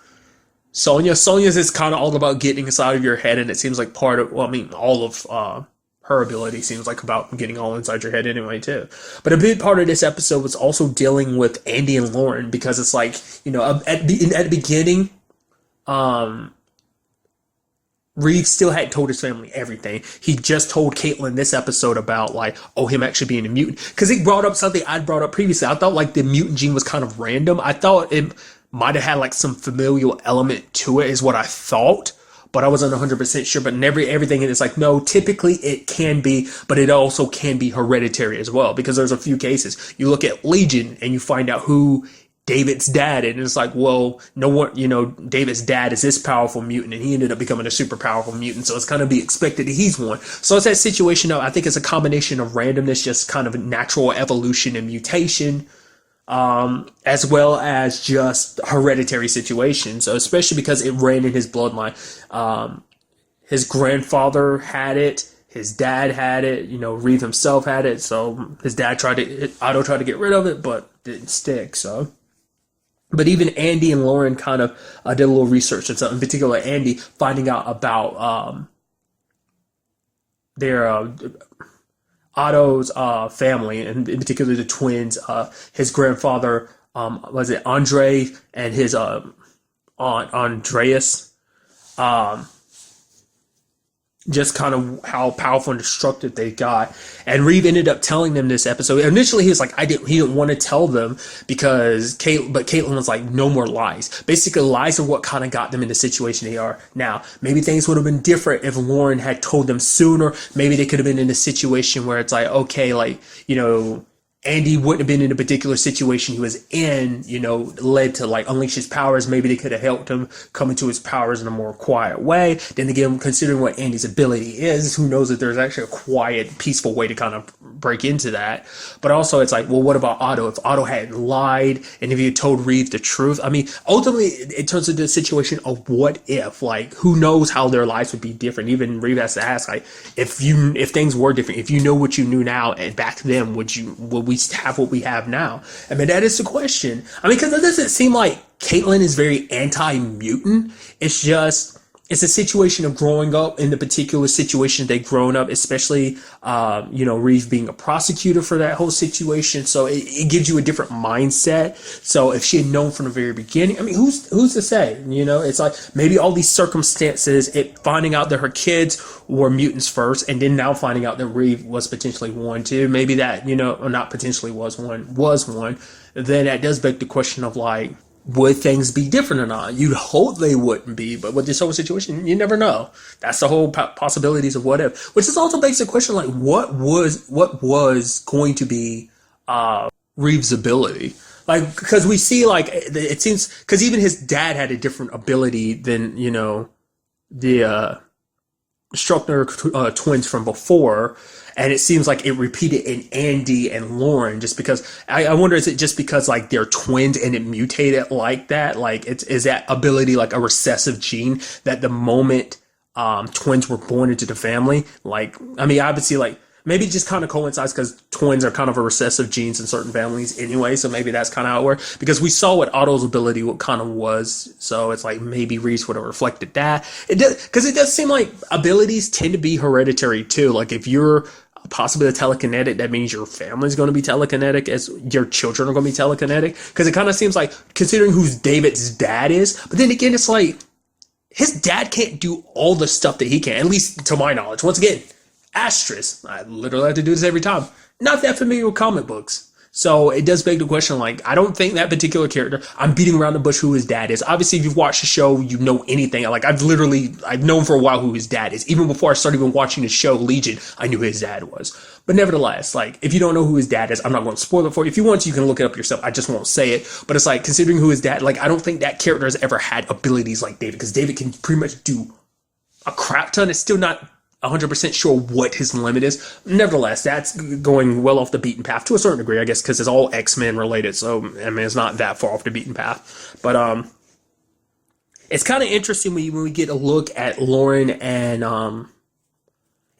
Speaker 1: Sonya. Sonya's is kind of all about getting inside of your head, and it seems like part of, well, I mean, all of her ability seems like about getting all inside your head anyway, too. But a big part of this episode was also dealing with Andy and Lauren, because it's like, you know, at the beginning, Reeve still hadn't told his family everything. He just told Caitlin this episode about, like, oh, him actually being a mutant. Because he brought up something I'd brought up previously. I thought, like, the mutant gene was kind of random. I thought it might have had, like, some familial element to it, is what I thought. But I wasn't 100% sure. But everything, and it's like, no, typically it can be, but it also can be hereditary as well. Because there's a few cases. You look at Legion, and you find out who David's dad, and it's like, well, no one, you know, David's dad is this powerful mutant, and he ended up becoming a super powerful mutant, so it's kind of be expected that he's one. So it's that situation of, I think it's a combination of randomness, just kind of natural evolution and mutation, as well as just hereditary situations. So especially because it ran in his bloodline. His grandfather had it. His dad had it, you know, Reeve himself had it, so his dad Otto tried to get rid of it, but didn't stick, so. But even Andy and Lauren kind of did a little research, and so in particular Andy finding out about their Otto's family, and in particular the twins, his grandfather, was it Andre, and his aunt Andreas, just kind of how powerful and destructive they got. And Reeve ended up telling them this episode. Initially, he was like, he didn't want to tell them because Caitlin was like, no more lies. Basically, lies are what kind of got them in the situation they are now. Maybe things would have been different if Lauren had told them sooner. Maybe they could have been in a situation where it's like, okay, like, you know, Andy wouldn't have been in a particular situation he was in, you know, led to like unleash his powers. Maybe they could have helped him come into his powers in a more quiet way. Then again, considering what Andy's ability is, who knows if there's actually a quiet, peaceful way to kind of break into that. But also it's like, well, what about Otto? If Otto had lied and if he had told Reeve the truth, I mean, ultimately it turns into a situation of what if, like, who knows how their lives would be different. Even Reeve has to ask, like, if things were different, if you know what you knew now and back then, would we have what we have now? I mean, that is the question. I mean, because it doesn't seem like Caitlin is very anti-mutant. It's just, it's a situation of growing up in the particular situation they've grown up, especially, you know, Reeve being a prosecutor for that whole situation. So it gives you a different mindset. So if she had known from the very beginning, I mean, who's to say, you know, it's like maybe all these circumstances, finding out that her kids were mutants first, and then now finding out that Reeve was potentially one too. Maybe that, you know, or not potentially was one. Then that does beg the question of like, would things be different or not? You'd hope they wouldn't be, but with this whole situation, you never know. That's the whole possibilities of what if, which is also makes the question like, what was going to be Reeve's ability? Like, because we see like it seems, because even his dad had a different ability than, you know, the Struckner twins from before. And it seems like it repeated in Andy and Lauren, just because I wonder, is it just because like they're twins and it mutated like that? Like is that ability like a recessive gene that the moment twins were born into the family? Like, I mean, obviously like maybe it just kind of coincides because twins are kind of a recessive genes in certain families anyway. So maybe that's kind of how it works, because we saw what Otto's ability what kind of was. So it's like maybe Reese would have reflected that. It does, because it does seem like abilities tend to be hereditary too. Like if you're possibly a telekinetic, that means your family's going to be telekinetic, as your children are going to be telekinetic. Because it kind of seems like, considering who David's dad is, but then again, it's like his dad can't do all the stuff that he can, at least to my knowledge. Once again, asterisk, I literally have to do this every time. Not that familiar with comic books. So it does beg the question, like, I don't think that particular character, I'm beating around the bush who his dad is. Obviously, if you've watched the show, you know anything. Like, I've known for a while who his dad is. Even before I started even watching the show, Legion, I knew who his dad was. But nevertheless, like, if you don't know who his dad is, I'm not going to spoil it for you. If you want to, you can look it up yourself. I just won't say it. But it's like, considering who his dad, like, I don't think that character has ever had abilities like David, because David can pretty much do a crap ton. It's still not 100% sure what his limit is. Nevertheless, that's going well off the beaten path to a certain degree, I guess, because it's all X-Men related. So, I mean, it's not that far off the beaten path. But it's kind of interesting when we get a look at Lauren and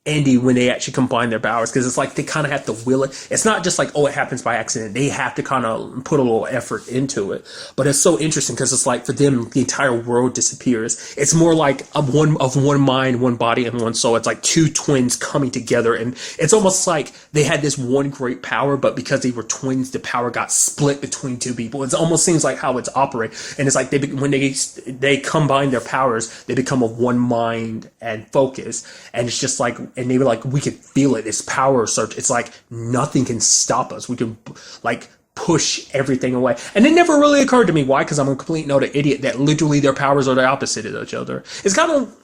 Speaker 1: Andy when they actually combine their powers, because it's like they kind of have to will it. It's not just like, oh, it happens by accident. They have to kind of put a little effort into it. But it's so interesting because it's like for them, the entire world disappears. It's more like one mind, one body, and one soul. It's like two twins coming together, and it's almost like they had this one great power, but because they were twins, the power got split between two people. It almost seems like how it's operating, and it's like when they combine their powers, they become of one mind and focus, and it's just like. And they were like, we could feel it. This power surge. It's like nothing can stop us. We can like push everything away. And it never really occurred to me why, because I'm a complete and utter idiot that literally their powers are the opposite of each other. It's kind of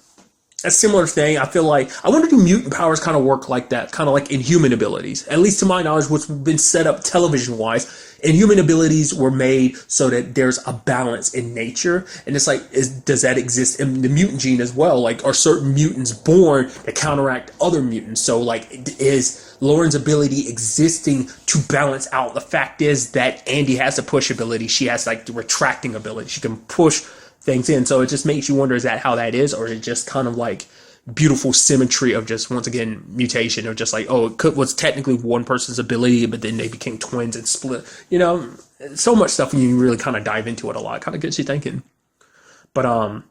Speaker 1: a similar thing. I feel like I wonder do mutant powers kind of work like that, kind of like inhuman abilities. At least to my knowledge, what's been set up television wise. Inhuman abilities were made so that there's a balance in nature, and it's like, does that exist in the mutant gene as well? Like, are certain mutants born to counteract other mutants? So, like, is Lauren's ability existing to balance out? The fact is that Andy has a push ability. She has like the retracting ability. She can push things in. So it just makes you wonder: is that how that is, or is it just kind of like beautiful symmetry of just, once again, mutation of just like, oh, it was technically one person's ability, but then they became twins and split. You know, so much stuff when you really kind of dive into it a lot, kind of gets you thinking. But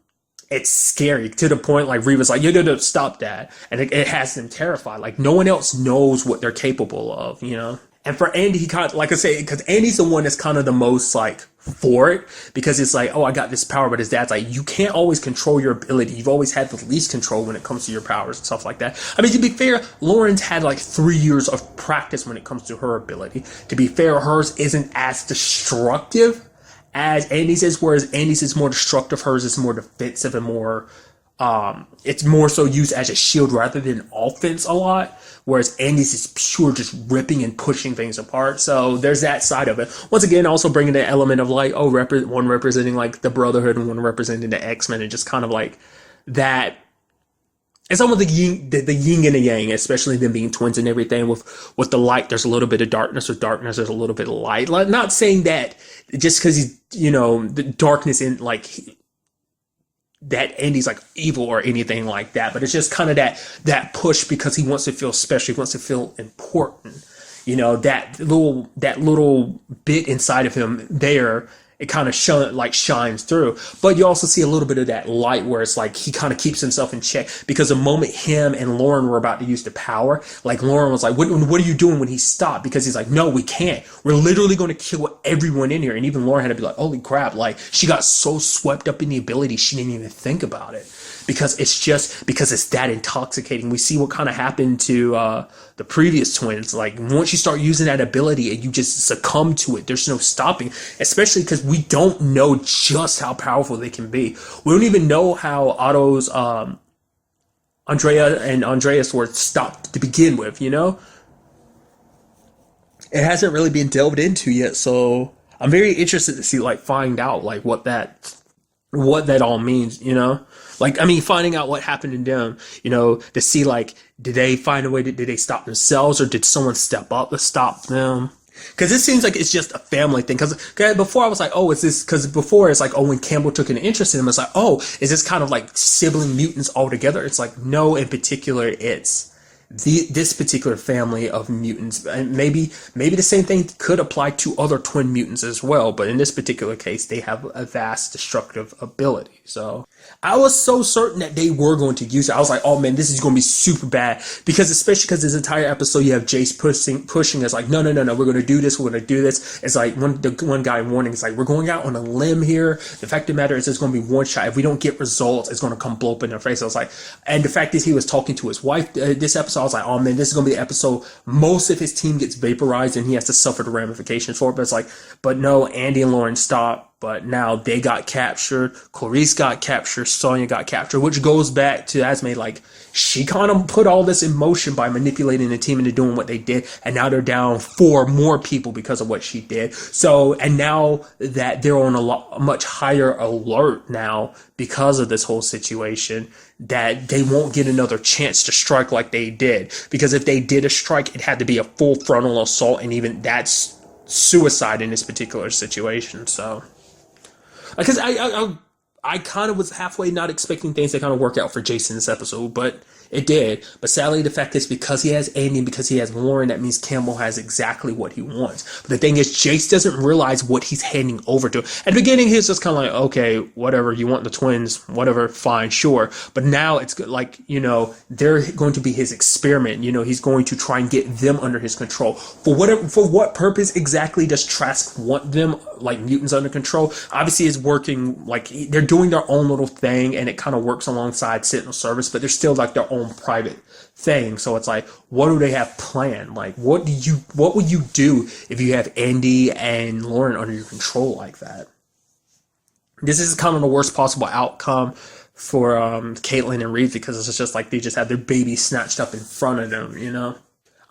Speaker 1: it's scary to the point like Reva's like, no, stop that, and it has them terrified. Like no one else knows what they're capable of, you know. And for Andy, he kind of, like I say, because Andy's the one that's kind of the most like for it, because it's like, oh, I got this power, but his dad's like, you can't always control your ability. You've always had the least control when it comes to your powers and stuff like that. I mean, to be fair, Lauren's had like 3 years of practice when it comes to her ability. To be fair, hers isn't as destructive as Andy's is, whereas Andy's is more destructive. Hers is more defensive and more, it's more so used as a shield rather than offense a lot, whereas Andy's is pure just ripping and pushing things apart. So there's that side of it. Once again, also bringing the element of like, oh, one representing like the Brotherhood and one representing the X-Men, and just kind of like that. It's almost the yin and the yang, especially them being twins and everything. With the light, there's a little bit of darkness. With darkness, there's a little bit of light. Like, not saying that just because he's, you know, the darkness in like that Andy's like evil or anything like that, but it's just kind of that push because he wants to feel special. He wants to feel important. You know, that little bit inside of him there. It kind of shines through. But you also see a little bit of that light where it's like he kind of keeps himself in check, because the moment him and Lauren were about to use the power, like Lauren was like, what are you doing when he stopped? Because he's like, no, we can't. We're literally going to kill everyone in here. And even Lauren had to be like, holy crap. Like, she got so swept up in the ability, she didn't even think about it. Because it's that intoxicating. We see what kind of happened to the previous twins. Like, once you start using that ability and you just succumb to it, there's no stopping. Especially because we don't know just how powerful they can be. We don't even know how Otto's Andrea and Andreas were stopped to begin with, you know? It hasn't really been delved into yet, so I'm very interested to see, like, find out, like, what that all means, you know? Like, I mean, finding out what happened to them, you know, to see, like, did they find a way, did they stop themselves, or did someone step up to stop them? Because it seems like it's just a family thing. Because before I was like, oh, is this, because before it's like, oh, when Campbell took an interest in him, it's like, oh, is this kind of like sibling mutants all together? It's like, no, in particular, it's this particular family of mutants. And maybe the same thing could apply to other twin mutants as well, but in this particular case, they have a vast destructive ability. So I was so certain that they were going to use it. I was like, oh man, this is going to be super bad, because especially because this entire episode you have Jace pushing us like, no, we're going to do this, It's like one guy warning, it's like, we're going out on a limb here. The fact of the matter is, it's going to be one shot. If we don't get results, it's going to come blow up in their face. I was like, and the fact is, he was talking to his wife this episode. I was like, oh man, this is going to be the episode most of his team gets vaporized and he has to suffer the ramifications for it. But it's like, but no, Andy and Lauren stop But now they got captured. Clarice got captured. Sonya got captured, which goes back to Esme. Like, she kind of put all this in motion by manipulating the team into doing what they did. And now they're down 4 more people because of what she did. So, and now that they're on a much higher alert now because of this whole situation, that they won't get another chance to strike like they did. Because if they did a strike, it had to be a full frontal assault. And even that's suicide in this particular situation. So, because I kind of was halfway not expecting things to kind of work out for Jason this episode, but it did. But sadly, the fact is, because he has Andy and because he has Lauren, that means Campbell has exactly what he wants. But the thing is, Jace doesn't realize what he's handing over to. At the beginning, he's just kind of like, okay, whatever, you want the twins, whatever, fine, sure. But now it's like, you know, they're going to be his experiment. You know, he's going to try and get them under his control. For what purpose exactly does Trask want them, like, mutants under control? Obviously, it's working, like, they're doing their own little thing, and it kind of works alongside Sentinel service, but they're still like their own private thing. So it's like, what do they have planned? Like, what would you do if you have Andy and Lauren under your control like that? This is kind of the worst possible outcome for Caitlin and Reed, because it's just like they just had their baby snatched up in front of them, you know?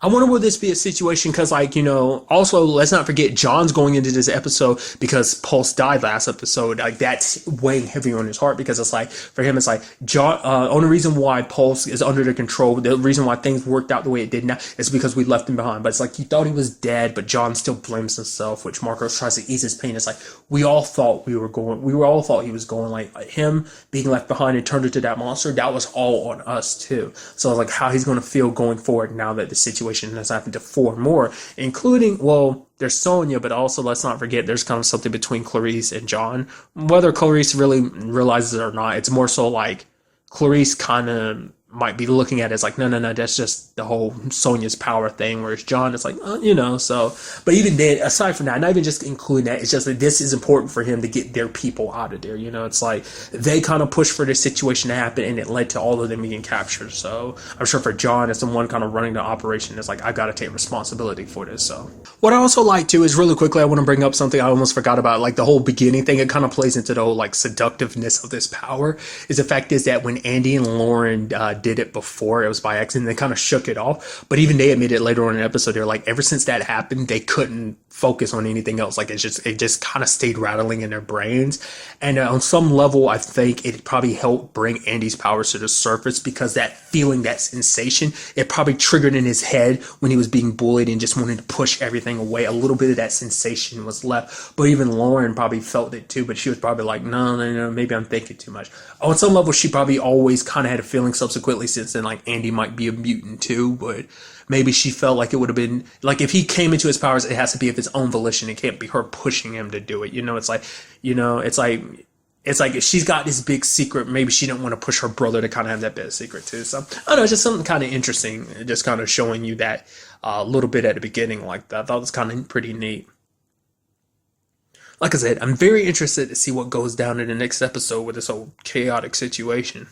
Speaker 1: I wonder will this be a situation, because, like, you know, also let's not forget John's going into this episode because Pulse died last episode. Like, that's weighing heavy on his heart, because it's like, for him, it's like, John, only reason why Pulse is under the control, the reason why things worked out the way it did now is because we left him behind. But it's like, you thought he was dead, but John still blames himself, which Marcos tries to ease his pain. It's like, we all thought he was going, like, him being left behind and turned into that monster, that was all on us too. So like, how he's going to feel going forward now that the situation has happened to 4 more, including, well, there's Sonya, but also let's not forget there's kind of something between Clarice and John. Whether Clarice really realizes it or not, it's more so like Clarice kind of might be looking at it as like, no, that's just the whole Sonya's power thing, whereas John is like, you know, so, but even then, aside from that, not even just including that, it's just that this is important for him to get their people out of there, you know, it's like, they kind of pushed for this situation to happen, and it led to all of them being captured, so, I'm sure for John, as the one kind of running the operation, it's like, I gotta take responsibility for this, so. What I also like, too, is really quickly, I want to bring up something I almost forgot about, like, the whole beginning thing, it kind of plays into the whole, like, seductiveness of this power, is the fact is that when Andy and Lauren, did it before, it was by accident, they kind of shook it off, but even they admitted later on in the episode, they're like, ever since that happened, they couldn't focus on anything else, like it just kind of stayed rattling in their brains, and on some level, I think it probably helped bring Andy's powers to the surface, because that feeling, that sensation, it probably triggered in his head when he was being bullied and just wanted to push everything away. A little bit of that sensation was left, but even Lauren probably felt it too, but she was probably like, no, maybe I'm thinking too much. On some level, she probably always kind of had a feeling subsequently since then, like Andy might be a mutant too, but maybe she felt like it would have been, like, if he came into his powers, it has to be of his own volition. It can't be her pushing him to do it. You know, it's like, if she's got this big secret, maybe she didn't want to push her brother to kind of have that bit of secret too. So, I don't know, it's just something kind of interesting, just kind of showing you that a little bit at the beginning like that. I thought it was kind of pretty neat. Like I said, I'm very interested to see what goes down in the next episode with this whole chaotic situation.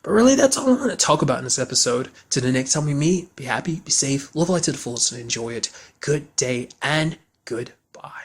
Speaker 1: But really, that's all I want to talk about in this episode. Till the next time we meet, be happy, be safe, live life to the fullest, and enjoy it. Good day and goodbye.